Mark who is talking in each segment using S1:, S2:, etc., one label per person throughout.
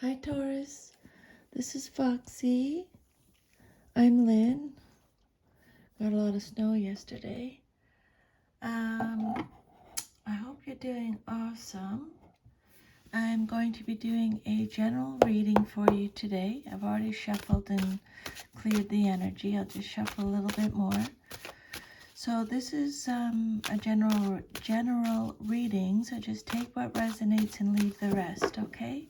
S1: Hi Taurus, this is Foxy. I'm Lynn. Got a lot of snow yesterday. I hope you're doing awesome. I'm going to be doing a general reading for you today. I've already shuffled and cleared the energy. I'll just shuffle a little bit more. So this is a general reading. So just take what resonates and leave the rest, okay?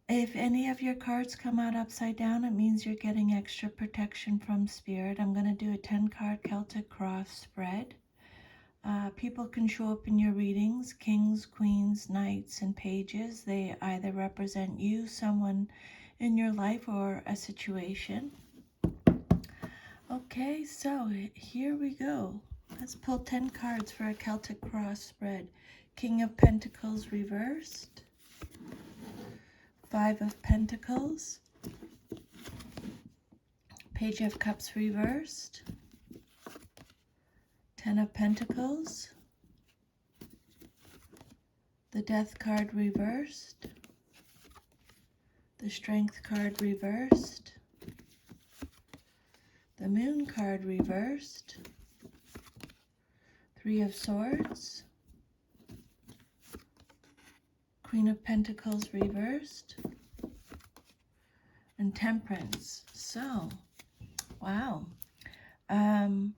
S1: If any of your cards come out upside down, it means you're getting extra protection from Spirit. I'm going to do a 10-card Celtic cross spread. People can show up in your readings, kings, queens, knights, and pages. They either represent you, someone in your life, or a situation. Okay, so here we go. Let's pull 10 cards for a Celtic cross spread. King of Pentacles reversed. 5 of Pentacles. Page of Cups reversed. 10 of Pentacles. The Death card reversed. The Strength card reversed. The Moon card reversed. 3 of Swords. Queen of Pentacles reversed. And Temperance. So, wow. I'm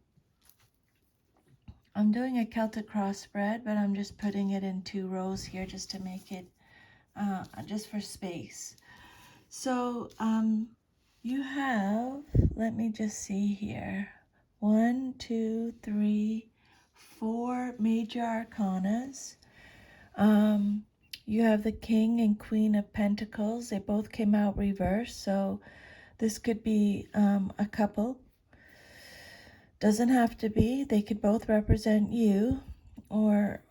S1: doing a Celtic cross spread, but I'm just putting it in 2 rows here just to make it, just for space. So, you have, let me just see here, 1, 2, 3, 4 major arcanas. You have the King and Queen of Pentacles. They both came out reversed, so this could be a couple. Doesn't have to be. They could both represent you or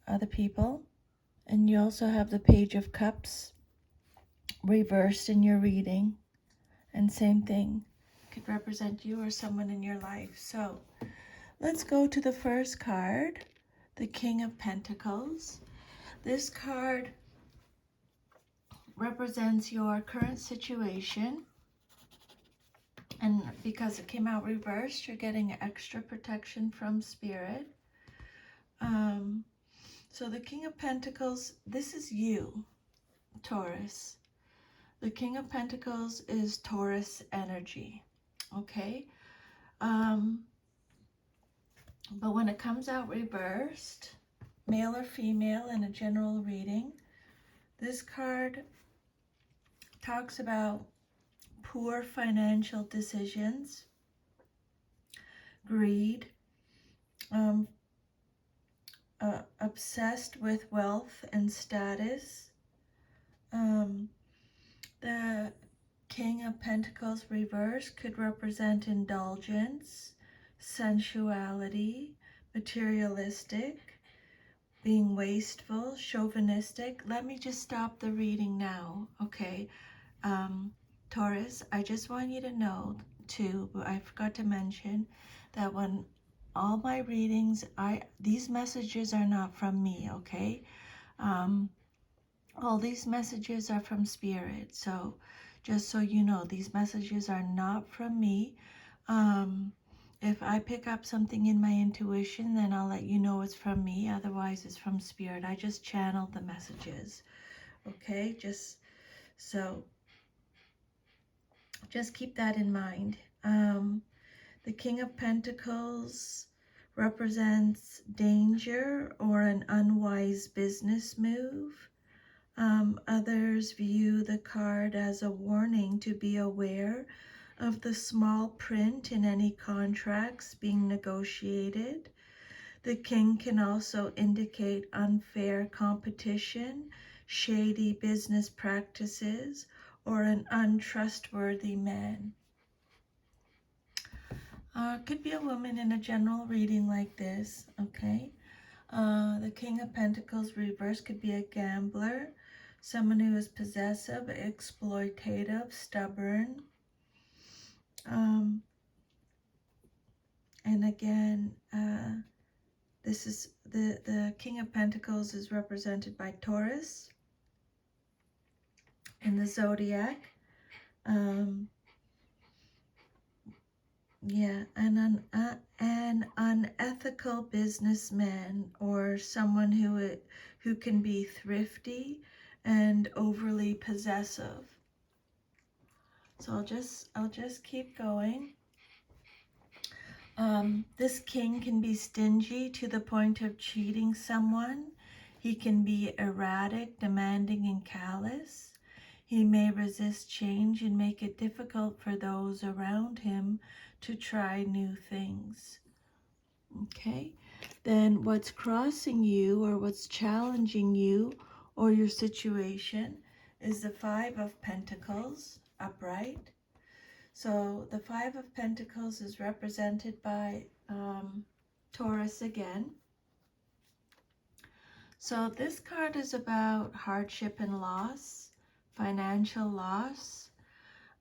S1: other people. And you also have the Page of Cups reversed in your reading. And same thing, could represent you or someone in your life. So let's go to the first card, the King of Pentacles. This card represents your current situation. And because it came out reversed, you're getting extra protection from Spirit. So the King of Pentacles, this is you, Taurus. The King of Pentacles is Taurus energy, okay? But when it comes out reversed, male or female in a general reading, this card talks about poor financial decisions, greed, obsessed with wealth and status. The King of Pentacles reverse could represent indulgence, sensuality, materialistic, being wasteful, chauvinistic. Let me just stop the reading now, okay? Taurus, I just want you to know too, I forgot to mention that when all my readings, these messages are not from me, okay? All these messages are from Spirit. So just so you know, these messages are not from me. If I pick up something in my intuition, then I'll let you know it's from me. Otherwise, it's from Spirit. I just channeled the messages. Okay, just keep that in mind. The King of Pentacles represents danger or an unwise business move. Others view the card as a warning to be aware of the small print in any contracts being negotiated. The King can also indicate unfair competition, shady business practices, or an untrustworthy man. Could be a woman in a general reading like this, okay? The King of Pentacles reverse could be a gambler, someone who is possessive, exploitative, stubborn. And again, This is the King of Pentacles is represented by Taurus in the zodiac. Yeah, an unethical businessman, or someone who can be thrifty and overly possessive. So I'll just keep going. This king can be stingy to the point of cheating someone. He can be erratic, demanding, and callous. He may resist change and make it difficult for those around him to try new things. Okay, then what's crossing you or what's challenging you or your situation is the Five of Pentacles upright. So the Five of Pentacles is represented by Taurus again. So this card is about hardship and loss, financial loss,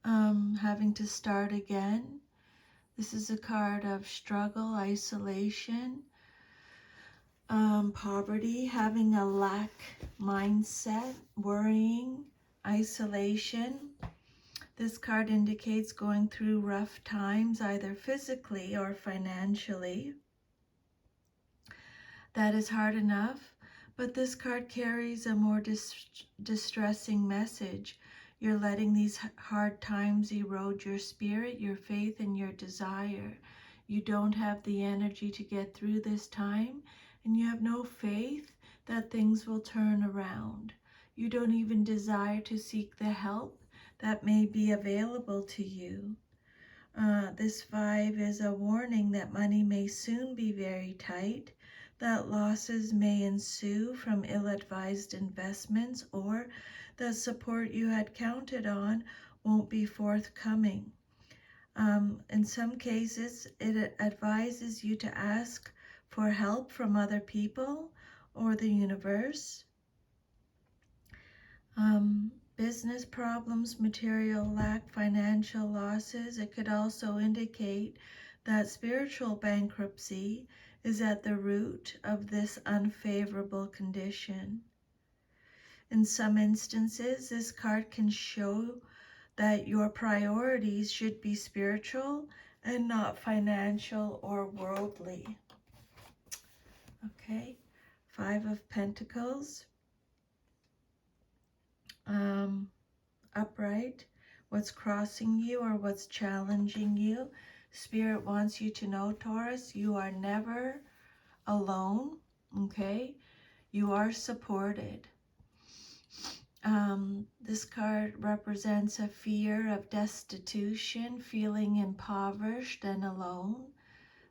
S1: having to start again. This is a card of struggle, isolation, poverty, having a lack mindset, worrying, isolation. This card indicates going through rough times, either physically or financially. That is hard enough, but this card carries a more distressing message. You're letting these hard times erode your spirit, your faith, and your desire. You don't have the energy to get through this time, and you have no faith that things will turn around. You don't even desire to seek the help that may be available to you. This five is a warning that money may soon be very tight, that losses may ensue from ill-advised investments, or that support you had counted on won't be forthcoming. In some cases, it advises you to ask for help from other people or the universe. Business problems, material lack, financial losses. It could also indicate that spiritual bankruptcy is at the root of this unfavorable condition. In some instances, this card can show that your priorities should be spiritual and not financial or worldly. Okay, Five of Pentacles. Upright, what's crossing you or what's challenging you. Spirit wants you to know, Taurus, you are never alone, okay? You are supported. This card represents a fear of destitution, feeling impoverished and alone.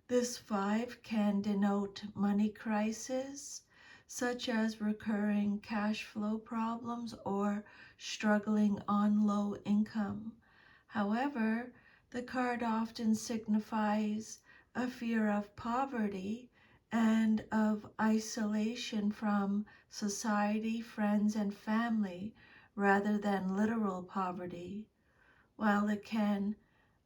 S1: This five can denote money crisis, such as recurring cash flow problems or struggling on low income. However, the card often signifies a fear of poverty and of isolation from society, friends, and family, rather than literal poverty. While it can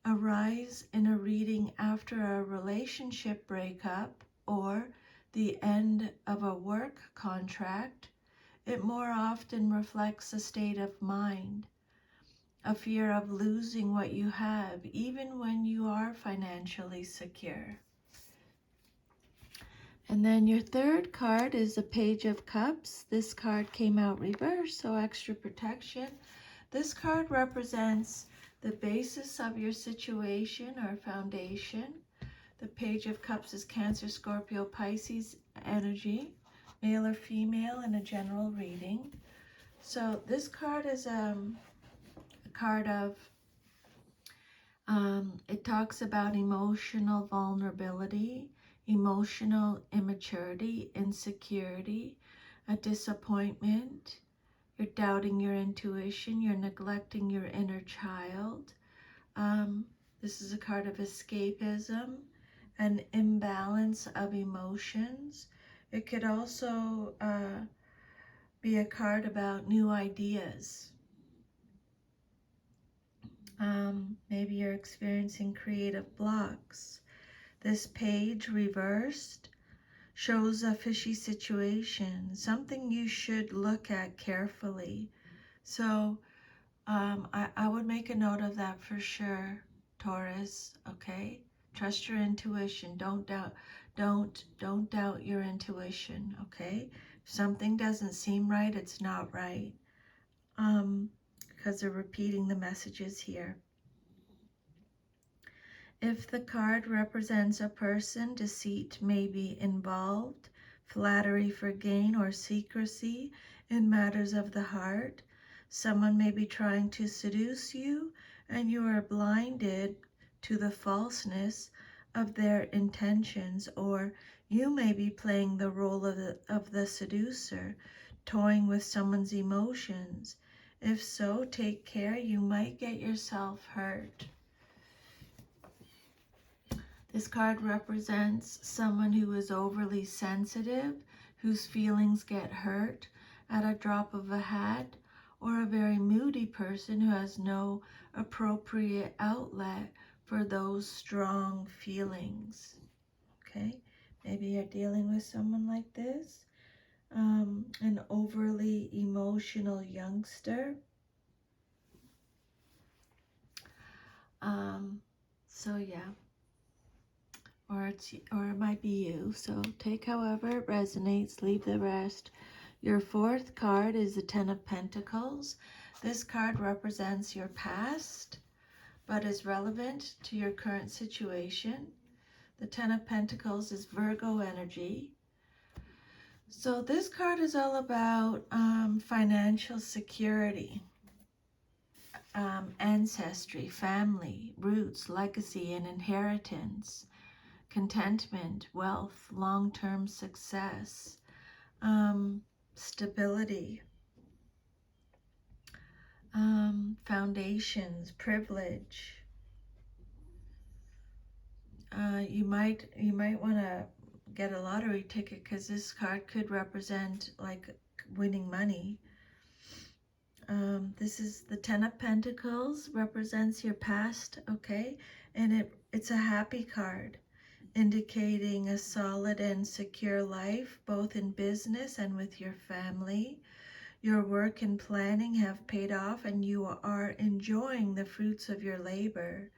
S1: arise in a reading after a relationship breakup or the end of a work contract, it more often reflects a state of mind, a fear of losing what you have, even when you are financially secure. And then your third card is the Page of Cups. This card came out reversed, so extra protection. This card represents the basis of your situation or foundation. The Page of Cups is Cancer, Scorpio, Pisces energy, male or female, in a general reading. So this card is a card of, it talks about emotional vulnerability, emotional immaturity, insecurity, a disappointment. You're doubting your intuition. You're neglecting your inner child. This is a card of escapism, an imbalance of emotions. It could also be a card about new ideas. Maybe you're experiencing creative blocks. This page reversed shows a fishy situation, something you should look at carefully. So I would make a note of that for sure, Taurus. Okay, trust your intuition. Don't doubt your intuition. Okay, if something doesn't seem right, it's not right. Because they're repeating the messages here. If the card represents a person, deceit may be involved, flattery for gain or secrecy in matters of the heart. Someone may be trying to seduce you, and you are blinded to the falseness of their intentions, or you may be playing the role of the seducer, toying with someone's emotions. If so, take care, you might get yourself hurt. This card represents someone who is overly sensitive, whose feelings get hurt at a drop of a hat, or a very moody person who has no appropriate outlet for those strong feelings. Okay, maybe you're dealing with someone like this, an overly emotional youngster. So yeah. Or it might be you. So take however it resonates, leave the rest. Your fourth card is the Ten of Pentacles. This card represents your past, but is relevant to your current situation. The Ten of Pentacles is Virgo energy. So this card is all about financial security, ancestry, family, roots, legacy, and inheritance. Contentment, wealth, long-term success, stability, foundations, privilege. You might want to get a lottery ticket, because this card could represent like winning money. This is the Ten of Pentacles, represents your past, okay? And it's a happy card, indicating a solid and secure life, both in business and with your family. Your work and planning have paid off, and you are enjoying the fruits of your labor.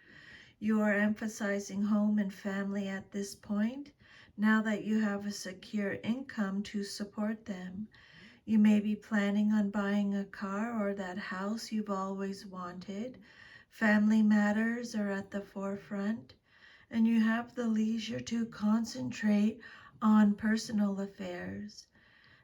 S1: You are emphasizing home and family at this point, now that you have a secure income to support them. You may be planning on buying a car or that house you've always wanted. Family matters are at the forefront, and you have the leisure to concentrate on personal affairs.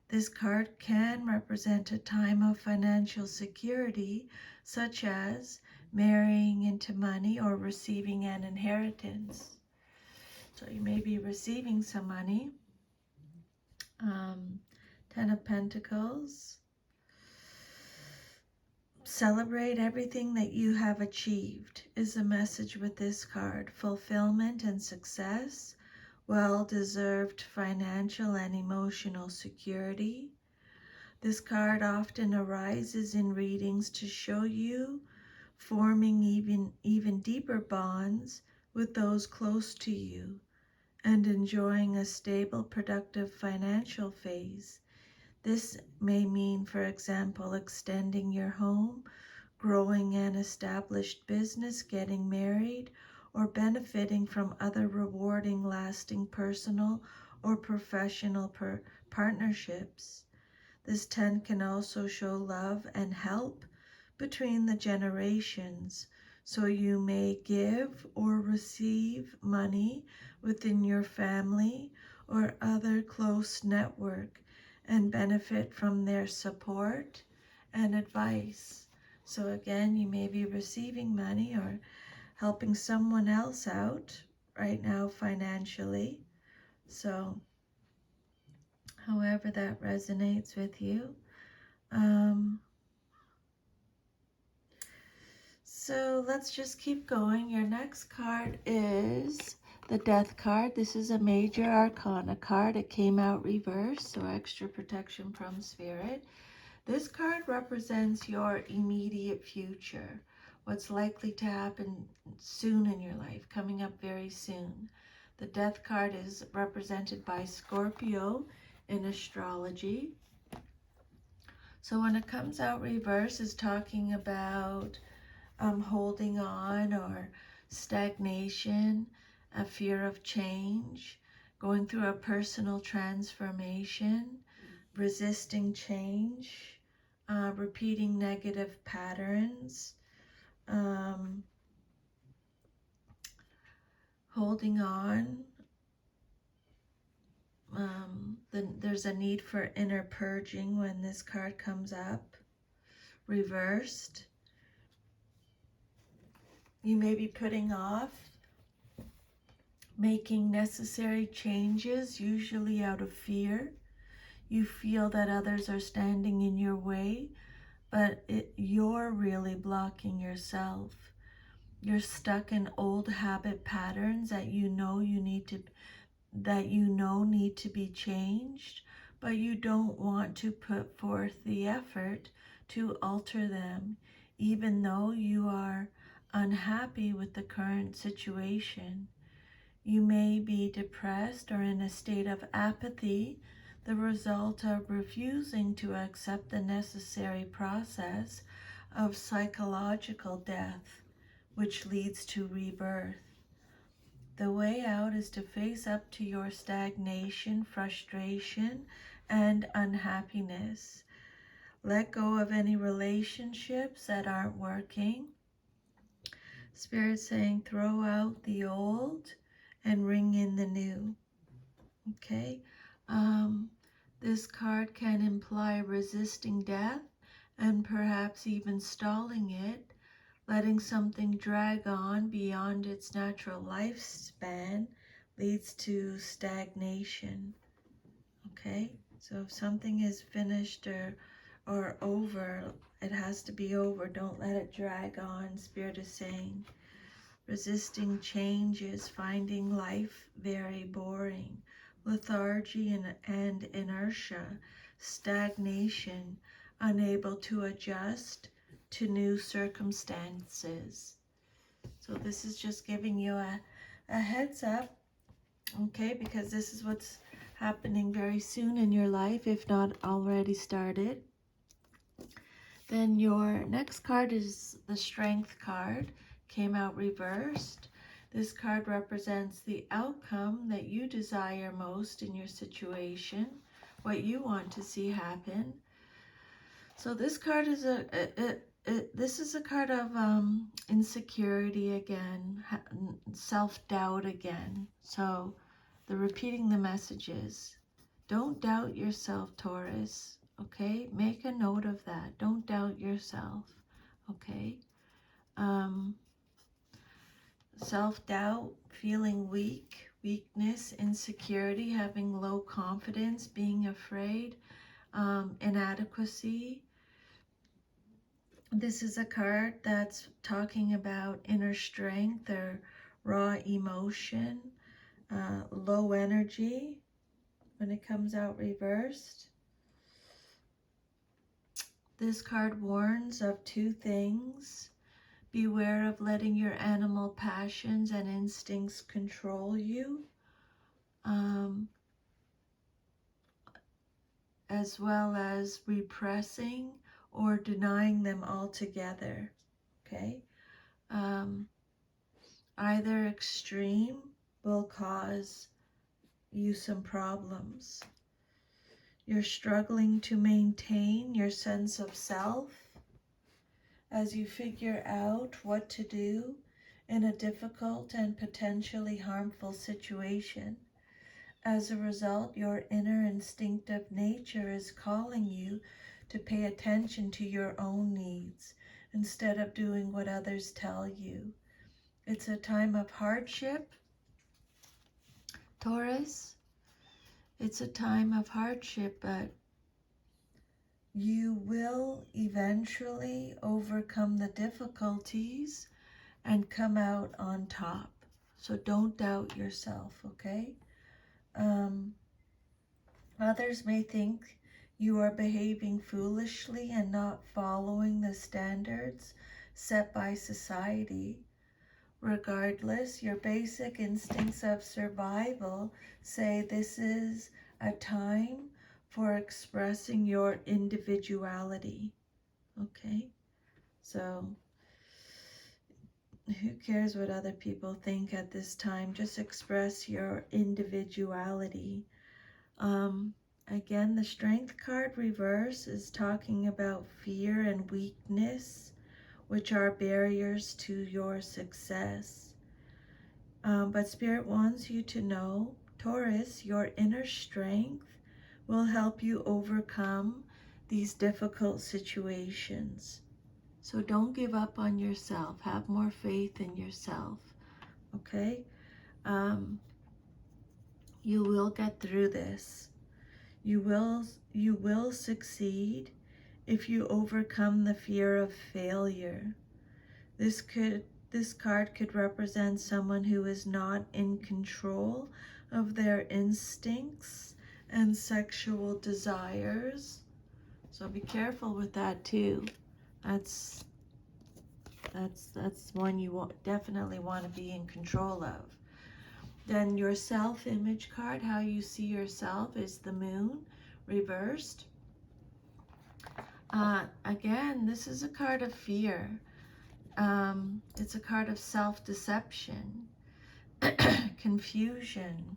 S1: This card can represent a time of financial security, such as marrying into money or receiving an inheritance. So you may be receiving some money. Ten of Pentacles. Celebrate everything that you have achieved is the message with this card. Fulfillment and success, well-deserved financial and emotional security. This card often arises in readings to show you forming even deeper bonds with those close to you and enjoying a stable, productive financial phase. This may mean, for example, extending your home, growing an established business, getting married, or benefiting from other rewarding, lasting personal or professional partnerships. This 10 can also show love and help between the generations. So you may give or receive money within your family or other close network and benefit from their support and advice. So again, you may be receiving money or helping someone else out right now financially. So however that resonates with you. So let's just keep going. Your next card is the Death card. This is a major arcana card. It came out reversed, so extra protection from Spirit. This card represents your immediate future, what's likely to happen soon in your life, coming up very soon. The Death card is represented by Scorpio in astrology. So when it comes out reverse, it's talking about holding on or stagnation, a fear of change, going through a personal transformation, resisting change, repeating negative patterns, holding on. There's a need for inner purging when this card comes up. Reversed. You may be putting off making necessary changes, usually out of fear. You feel that others are standing in your way, but you're really blocking yourself. You're stuck in old habit patterns that you know need to be changed, but you don't want to put forth the effort to alter them, even though you are unhappy with the current situation. You may be depressed or in a state of apathy, the result of refusing to accept the necessary process of psychological death, which leads to rebirth. The way out is to face up to your stagnation, frustration, and unhappiness. Let go of any relationships that aren't working. Spirit saying, throw out the old and ring in the new. Okay? This card can imply resisting death and perhaps even stalling it, letting something drag on beyond its natural lifespan leads to stagnation. Okay? So if something is finished or over, it has to be over. Don't let it drag on, Spirit is saying. Resisting change is finding life very boring. Lethargy and inertia, stagnation, unable to adjust to new circumstances. So this is just giving you a heads up, okay, because this is what's happening very soon in your life, if not already started. Then your next card is the Strength card, came out reversed. This card represents the outcome that you desire most in your situation, what you want to see happen. So this card is this is a card of insecurity again, self-doubt again. So the repeating the messages. Don't doubt yourself, Taurus. Okay, make a note of that. Don't doubt yourself. Okay. Self-doubt, feeling weak, weakness, insecurity, having low confidence, being afraid, inadequacy. This is a card that's talking about inner strength or raw emotion, low energy when it comes out reversed. This card warns of two things. Beware of letting your animal passions and instincts control you, as well as repressing or denying them altogether. Okay? Either extreme will cause you some problems. You're struggling to maintain your sense of self as you figure out what to do in a difficult and potentially harmful situation. As a result, your inner instinctive nature is calling you to pay attention to your own needs instead of doing what others tell you. It's a time of hardship, Taurus. It's a time of hardship, but you will eventually overcome the difficulties and come out on top. So don't doubt yourself, okay? Others may think you are behaving foolishly and not following the standards set by society. Regardless, your basic instincts of survival say this is a time for expressing your individuality. Okay? So, who cares what other people think at this time? Just express your individuality. Again, the Strength card reverse is talking about fear and weakness, which are barriers to your success. But Spirit wants you to know, Taurus, your inner strength will help you overcome these difficult situations. So don't give up on yourself. Have more faith in yourself. Okay? You will get through this. You will succeed if you overcome the fear of failure. This card could represent someone who is not in control of their instincts and sexual desires. So be careful with that too. That's one you definitely want to be in control of. Then your self-image card, how you see yourself, is the Moon reversed. Again, this is a card of fear. It's a card of self-deception, confusion.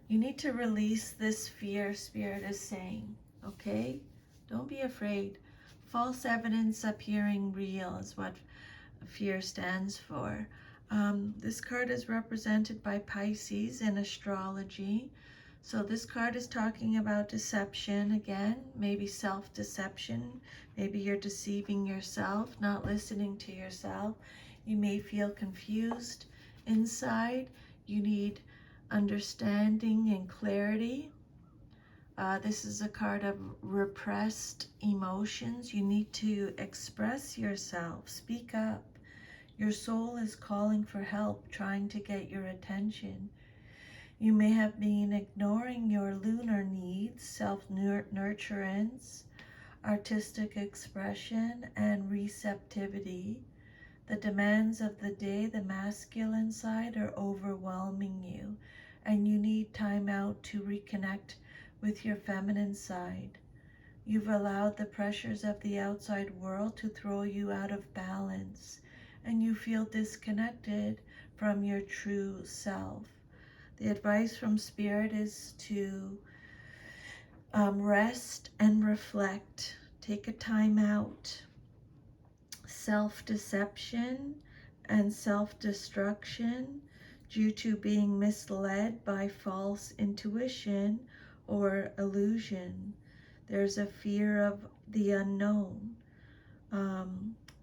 S1: You need to release this fear, Spirit is saying, okay? Don't be afraid. False evidence appearing real is what fear stands for. This card is represented by Pisces in astrology. So this card is talking about deception again, maybe self-deception. Maybe you're deceiving yourself, not listening to yourself. You may feel confused inside. You need understanding and clarity. This is a card of repressed emotions. You need to express yourself, speak up. Your soul is calling for help, trying to get your attention. You may have been ignoring your lunar needs, self-nurturance, artistic expression, and receptivity. The demands of the day, the masculine side, are overwhelming you, and you need time out to reconnect with your feminine side. You've allowed the pressures of the outside world to throw you out of balance, and you feel disconnected from your true self. The advice from Spirit is to rest and reflect. Take a time out. Self-deception and self-destruction due to being misled by false intuition or illusion. There's a fear of the unknown.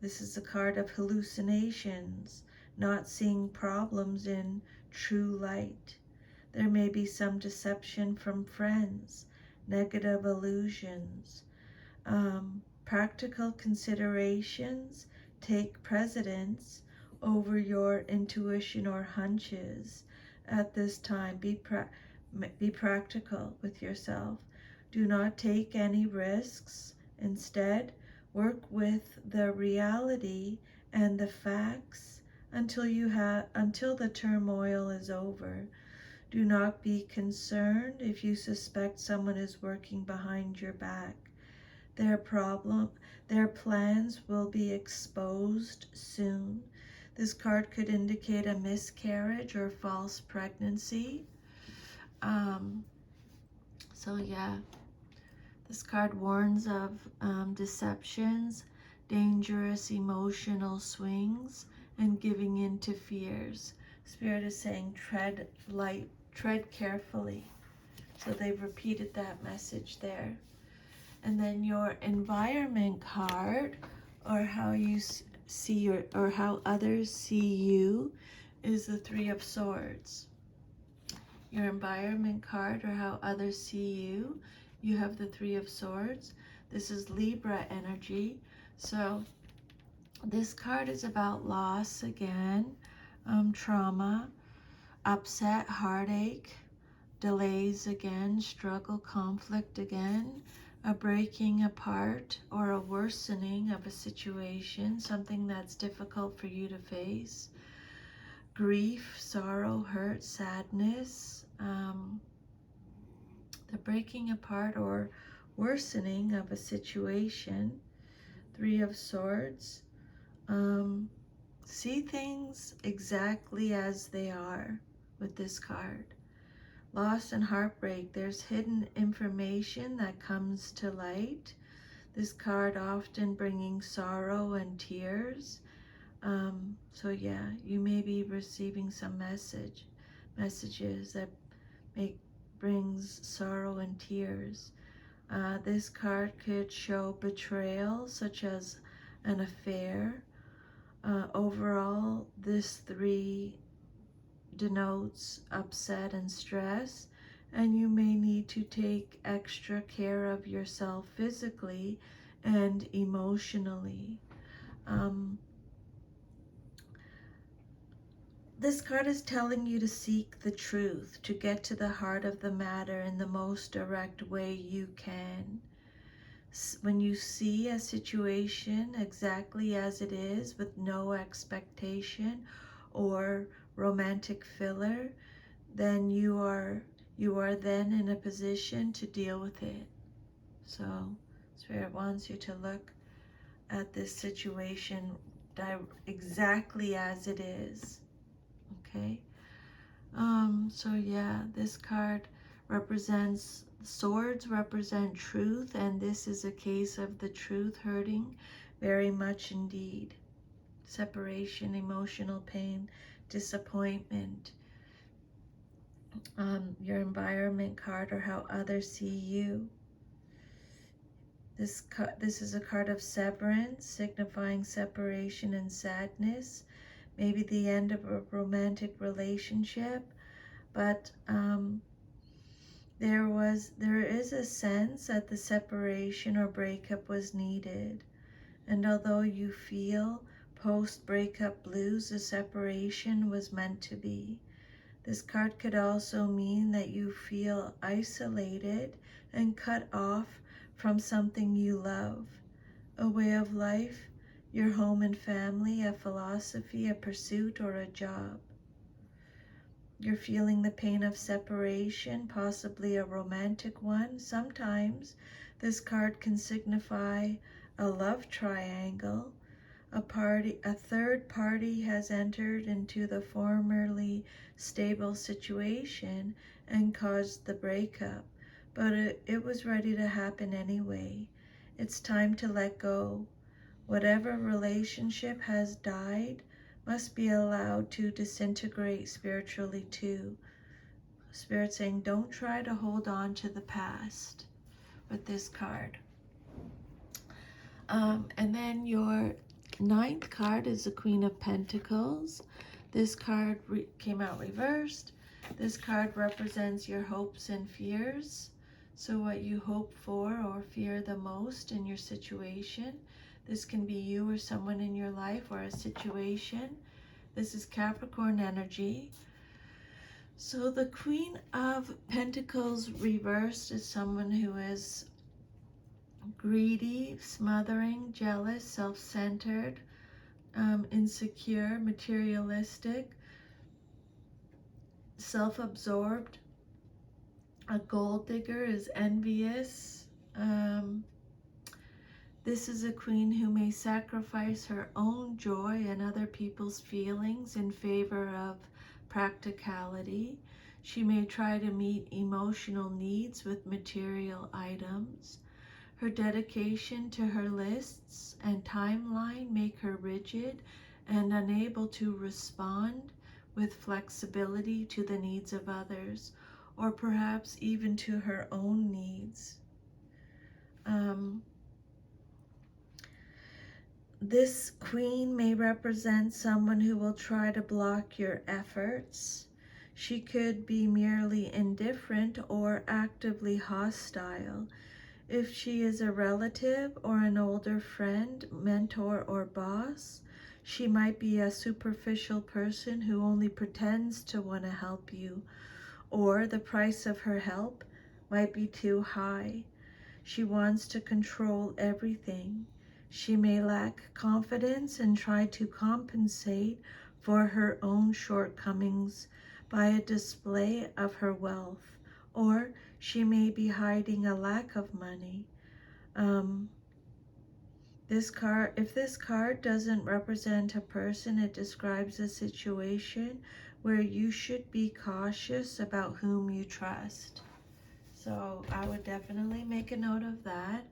S1: This is a card of hallucinations, not seeing problems in true light. There may be some deception from friends, negative illusions. Practical considerations take precedence over your intuition or hunches at this time. Be practical with yourself. Do not take any risks. Instead, work with the reality and the facts until the turmoil is over. Do not be concerned if you suspect someone is working behind your back. Their plans will be exposed soon. This card could indicate a miscarriage or false pregnancy. So yeah, this card warns of deceptions, dangerous emotional swings, and giving in to fears. Spirit is saying tread light, tread carefully. So they've repeated that message there. And then your environment card, or how you see or how others see you, is the Three of Swords. Your environment card, or how others see you, you have the Three of Swords. This is Libra energy. So this card is about loss again, trauma, upset, heartache, delays again, struggle, conflict again, a breaking apart or a worsening of a situation, something that's difficult for you to face. Grief, sorrow, hurt, sadness, the breaking apart or worsening of a situation. Three of Swords. See things exactly as they are with this card. Loss and heartbreak. There's hidden information that comes to light. This card often bringing sorrow and tears. So yeah, you may be receiving some messages that brings sorrow and tears. This card could show betrayal, such as an affair. Overall, this 3 denotes upset and stress, and you may need to take extra care of yourself physically and emotionally. This card is telling you to seek the truth, to get to the heart of the matter in the most direct way you can. When you see a situation exactly as it is with no expectation or romantic filler, then you are then in a position to deal with it. So Spirit wants you to look at this situation exactly as it is. Okay. So yeah, this card represents swords, represent truth, and this is a case of the truth hurting very much indeed. Separation, emotional pain, disappointment, your environment card, or how others see you. This is a card of severance, signifying separation and sadness, maybe the end of a romantic relationship, but there is a sense that the separation or breakup was needed. And although you feel post-breakup blues, the separation was meant to be. This card could also mean that you feel isolated and cut off from something you love, a way of life, your home and family, a philosophy, a pursuit, or a job. You're feeling the pain of separation, possibly a romantic one. Sometimes this card can signify a love triangle. A third party has entered into the formerly stable situation and caused the breakup, but it was ready to happen anyway. It's time to let go. Whatever relationship has died must be allowed to disintegrate spiritually too. Spirit saying, don't try to hold on to the past with this card. And then your 9th card is the Queen of Pentacles. This card came out reversed. This card represents your hopes and fears. So what you hope for or fear the most in your situation. This can be you or someone in your life or a situation. This is Capricorn energy. So the Queen of Pentacles reversed is someone who is greedy, smothering, jealous, self-centered, insecure, materialistic, self-absorbed. A gold digger is envious. This is a queen who may sacrifice her own joy and other people's feelings in favor of practicality. She may try to meet emotional needs with material items. Her dedication to her lists and timeline make her rigid and unable to respond with flexibility to the needs of others, or perhaps even to her own needs. This queen may represent someone who will try to block your efforts. She could be merely indifferent or actively hostile. If she is a relative or an older friend, mentor, or boss, she might be a superficial person who only pretends to want to help you, or the price of her help might be too high. She wants to control everything. She may lack confidence and try to compensate for her own shortcomings by a display of her wealth, or she may be hiding a lack of money. If this card doesn't represent a person, it describes a situation where you should be cautious about whom you trust. So I would definitely make a note of that.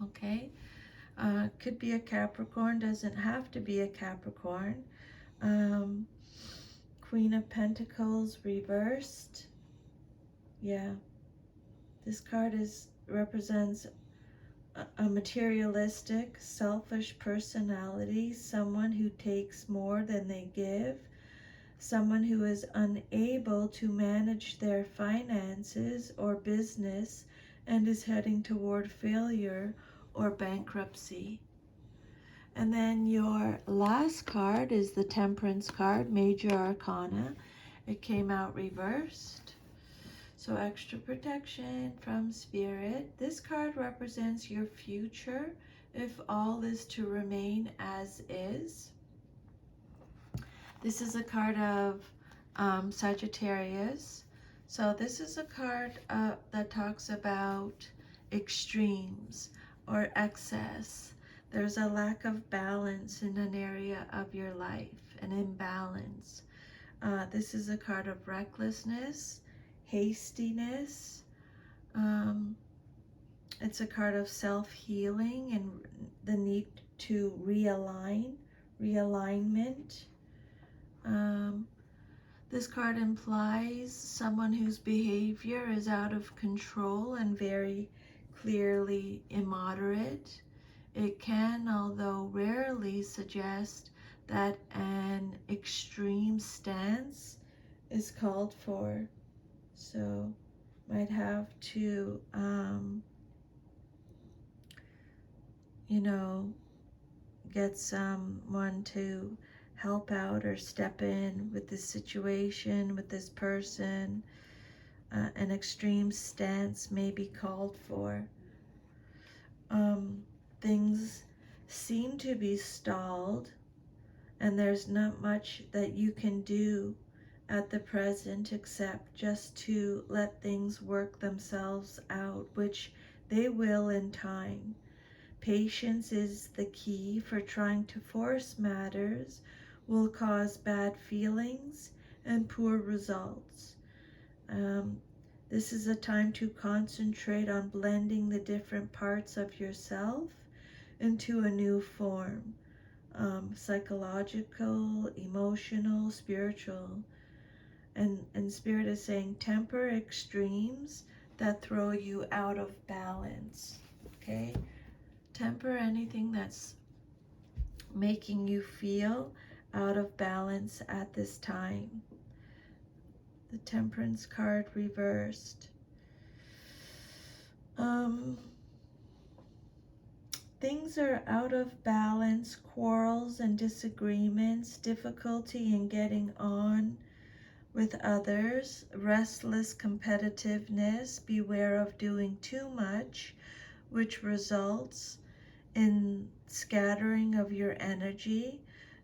S1: Okay. Could be a Capricorn, doesn't have to be a Capricorn. Queen of Pentacles reversed. Yeah. This card represents a materialistic, selfish personality, someone who takes more than they give, someone who is unable to manage their finances or business and is heading toward failure or bankruptcy. And then your last card is the Temperance card, Major Arcana. It came out reversed. So extra protection from Spirit. This card represents your future if all is to remain as is. This is a card of Sagittarius. So this is a card that talks about extremes or excess. There's a lack of balance in an area of your life, an imbalance. This is a card of recklessness, hastiness. It's a card of self-healing and the need to realignment. This card implies someone whose behavior is out of control and very clearly immoderate. It can, although rarely, suggest that an extreme stance is called for. So might have to, get someone to help out or step in with this situation, with this person. An extreme stance may be called for. Things seem to be stalled, and there's not much that you can do at the present except just to let things work themselves out, which they will in time. Patience is the key, for trying to force matters will cause bad feelings and poor results. This is a time to concentrate on blending the different parts of yourself into a new form. Psychological, emotional, spiritual. And Spirit is saying temper extremes that throw you out of balance. Okay? Temper anything that's making you feel out of balance at this time. The Temperance card reversed. Things are out of balance, quarrels and disagreements, difficulty in getting on with others, restless competitiveness, beware of doing too much, which results in scattering of your energy.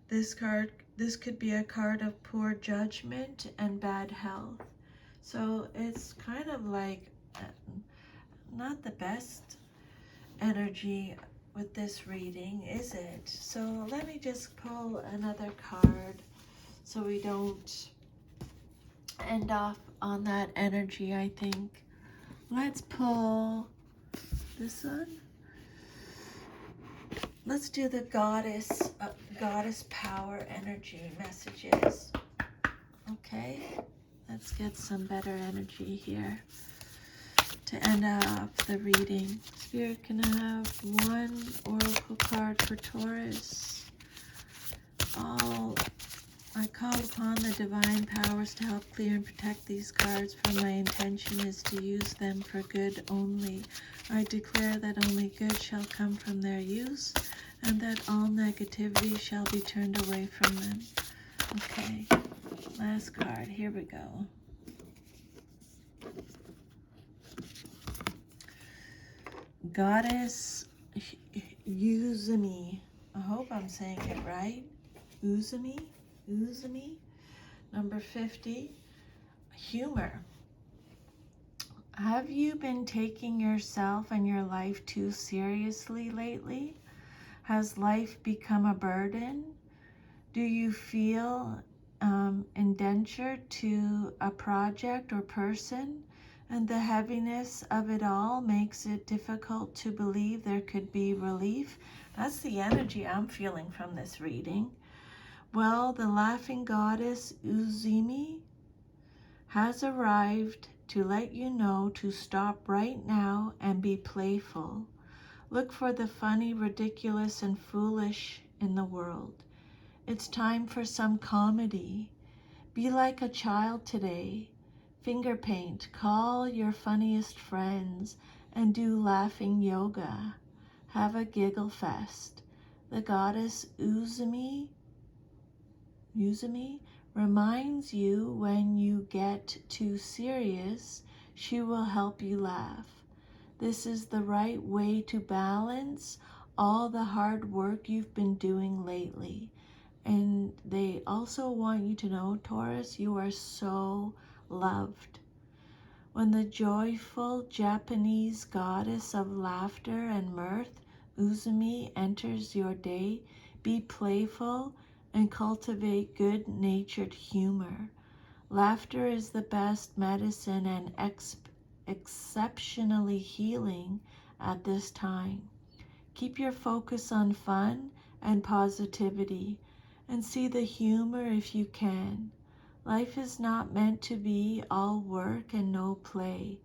S1: This could be a card of poor judgment and bad health. So it's kind of like not the best energy with this reading, is it? So let me just pull another card so we don't end off on that energy, I think. Let's pull this one. Let's do the goddess power energy messages. Okay, let's get some better energy here to end off the reading. Spirit, can I have one oracle card for Taurus? I call upon the divine powers to help clear and protect these cards, for my intention is to use them for good only. I declare that only good shall come from their use, and that all negativity shall be turned away from them. Okay, last card, here we go. Goddess Uzumi. I hope I'm saying it right. Uzumi. Number 50. Humor. Have you been taking yourself and your life too seriously lately? Has life become a burden? Do you feel indentured to a project or person? And the heaviness of it all makes it difficult to believe there could be relief. That's the energy I'm feeling from this reading. Well, the laughing goddess Uzumi has arrived to let you know to stop right now and be playful. Look for the funny, ridiculous, and foolish in the world. It's time for some comedy. Be like a child today. Finger paint, call your funniest friends, and do laughing yoga. Have a giggle fest. The goddess Uzumi reminds you when you get too serious, she will help you laugh. This is the right way to balance all the hard work you've been doing lately. And they also want you to know, Taurus, you are so loved. When the joyful Japanese goddess of laughter and mirth, Uzumi, enters your day, be playful and cultivate good-natured humor. Laughter is the best medicine and exceptionally healing at this time. Keep your focus on fun and positivity and see the humor if you can. Life is not meant to be all work and no play,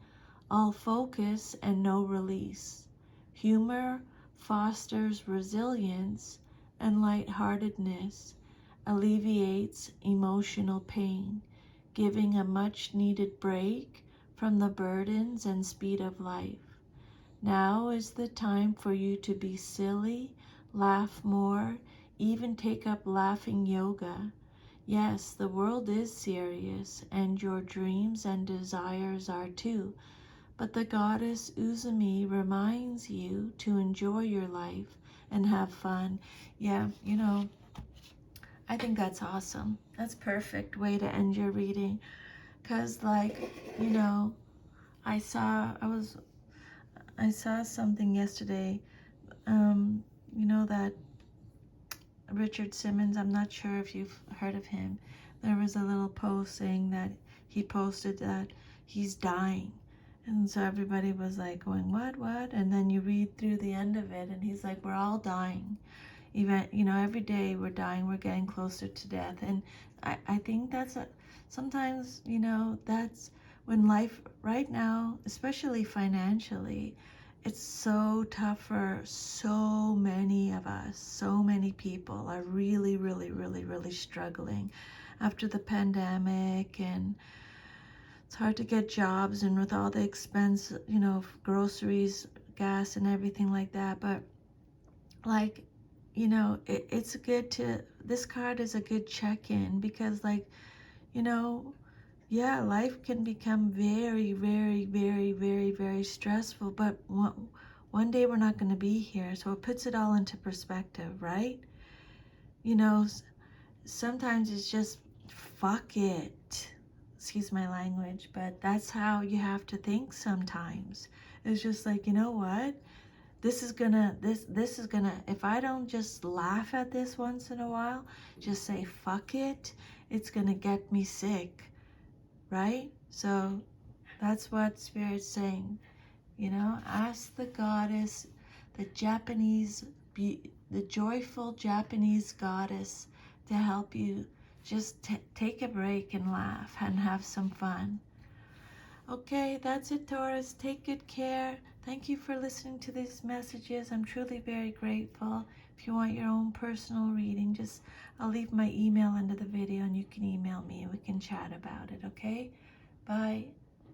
S1: all focus and no release. Humor fosters resilience and lightheartedness, alleviates emotional pain, giving a much needed break from the burdens and speed of life. Now is the time for you to be silly, laugh more, even take up laughing yoga. Yes, the world is serious, and your dreams and desires are too. But the goddess Uzumi reminds you to enjoy your life and have fun. Yeah, I think that's awesome. That's perfect way to end your reading. Cause I saw something yesterday. That Richard Simmons, I'm not sure if you've heard of him. There was a little post saying that he posted that he's dying. And so everybody was like going, what? And then you read through the end of it and he's like, we're all dying. Even, every day we're dying, we're getting closer to death. And I think sometimes, that's when life right now, especially financially, it's so tough for so many of us. So many people are really, really, really, really struggling after the pandemic, and it's hard to get jobs, and with all the expense, groceries, gas, and everything like that. But it's good this card is a good check-in, because yeah, life can become very, very, very, very, very stressful, but one day we're not going to be here, so it puts it all into perspective, right? Sometimes it's just fuck it. Excuse my language, but that's how you have to think sometimes. It's just like, you know what? This is gonna, if I don't just laugh at this once in a while, just say fuck it, it's gonna get me sick. Right? So that's what Spirit's saying. Ask the goddess, the joyful Japanese goddess, to help you just take a break and laugh and have some fun. Okay, that's it, Taurus. Take good care. Thank you for listening to these messages. I'm truly very grateful. If you want your own personal reading, I'll leave my email under the video and you can email me and we can chat about it, okay? Bye.